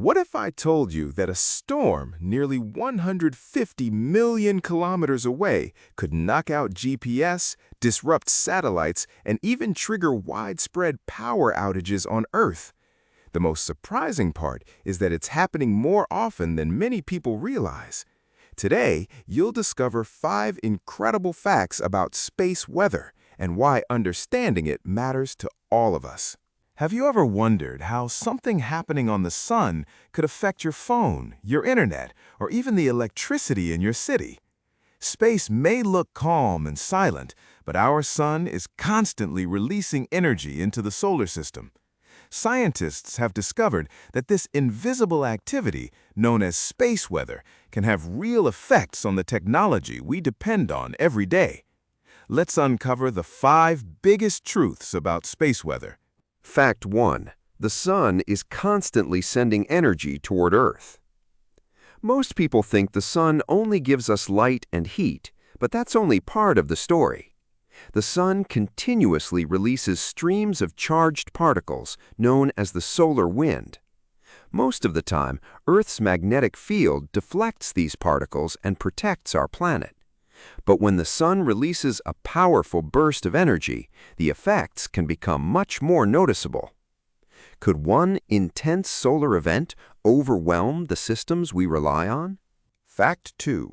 What if I told you that a storm nearly 150 million kilometers away could knock out GPS, disrupt satellites, and even trigger widespread power outages on Earth? The most surprising part is that it's happening more often than many people realize. Today, you'll discover 5 incredible facts about space weather and why understanding it matters to all of us. Have you ever wondered how something happening on the sun could affect your phone, your internet, or even the electricity in your city? Space may look calm and silent, but our sun is constantly releasing energy into the solar system. Scientists have discovered that this invisible activity, known as space weather, can have real effects on the technology we depend on every day. Let's uncover the 5 biggest truths about space weather. Fact 1. The sun is constantly sending energy toward Earth. Most people think the sun only gives us light and heat, but that's only part of the story. The sun continuously releases streams of charged particles known as the solar wind. Most of the time, Earth's magnetic field deflects these particles and protects our planet. But when the sun releases a powerful burst of energy, the effects can become much more noticeable. Could one intense solar event overwhelm the systems we rely on? Fact 2.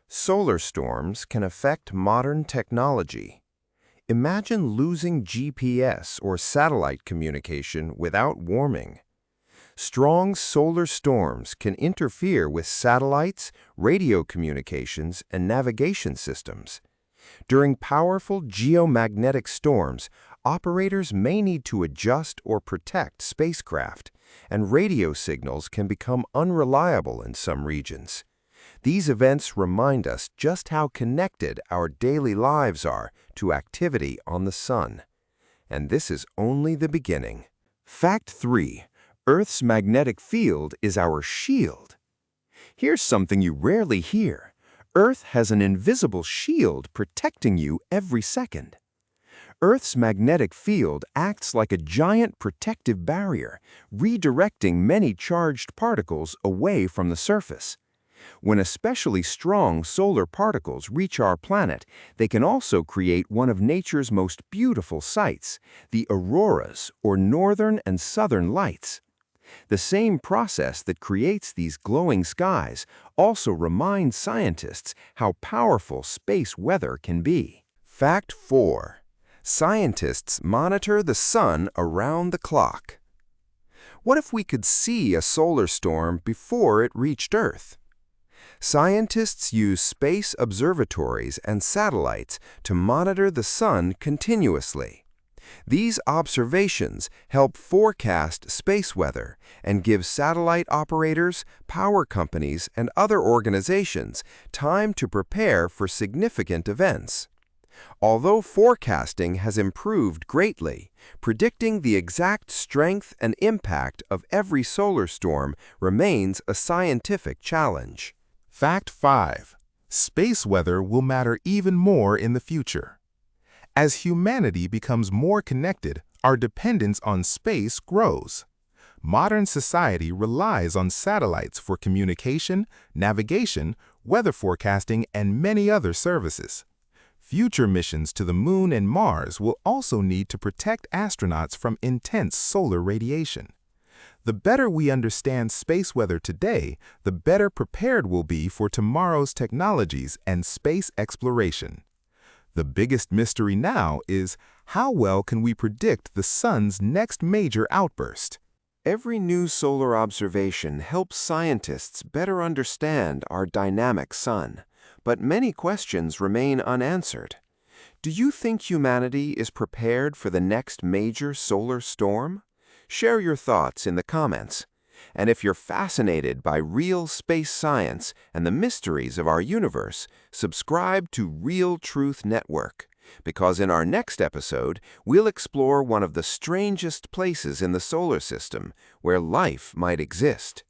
Solar storms can affect modern technology. Imagine losing GPS or satellite communication without warning. Strong solar storms can interfere with satellites, radio communications, and navigation systems. During powerful geomagnetic storms, operators may need to adjust or protect spacecraft, and radio signals can become unreliable in some regions. These events remind us just how connected our daily lives are to activity on the sun. And this is only the beginning. Fact 3. Earth's magnetic field is our shield. Here's something you rarely hear. Earth has an invisible shield protecting you every second. Earth's magnetic field acts like a giant protective barrier, redirecting many charged particles away from the surface. When especially strong solar particles reach our planet, they can also create one of nature's most beautiful sights, the auroras, or northern and southern lights. The same process that creates these glowing skies also reminds scientists how powerful space weather can be. Fact 4. Scientists monitor the sun around the clock. What if we could see a solar storm before it reached Earth? Scientists use space observatories and satellites to monitor the sun continuously. These observations help forecast space weather and give satellite operators, power companies, and other organizations time to prepare for significant events. Although forecasting has improved greatly, predicting the exact strength and impact of every solar storm remains a scientific challenge. Fact 5. Space weather will matter even more in the future. As humanity becomes more connected, our dependence on space grows. Modern society relies on satellites for communication, navigation, weather forecasting, and many other services. Future missions to the Moon and Mars will also need to protect astronauts from intense solar radiation. The better we understand space weather today, the better prepared we'll be for tomorrow's technologies and space exploration. The biggest mystery now is, how well can we predict the sun's next major outburst? Every new solar observation helps scientists better understand our dynamic sun, but many questions remain unanswered. Do you think humanity is prepared for the next major solar storm? Share your thoughts in the comments. And if you're fascinated by real space science and the mysteries of our universe, subscribe to Real Truth Network, because in our next episode, we'll explore one of the strangest places in the solar system where life might exist.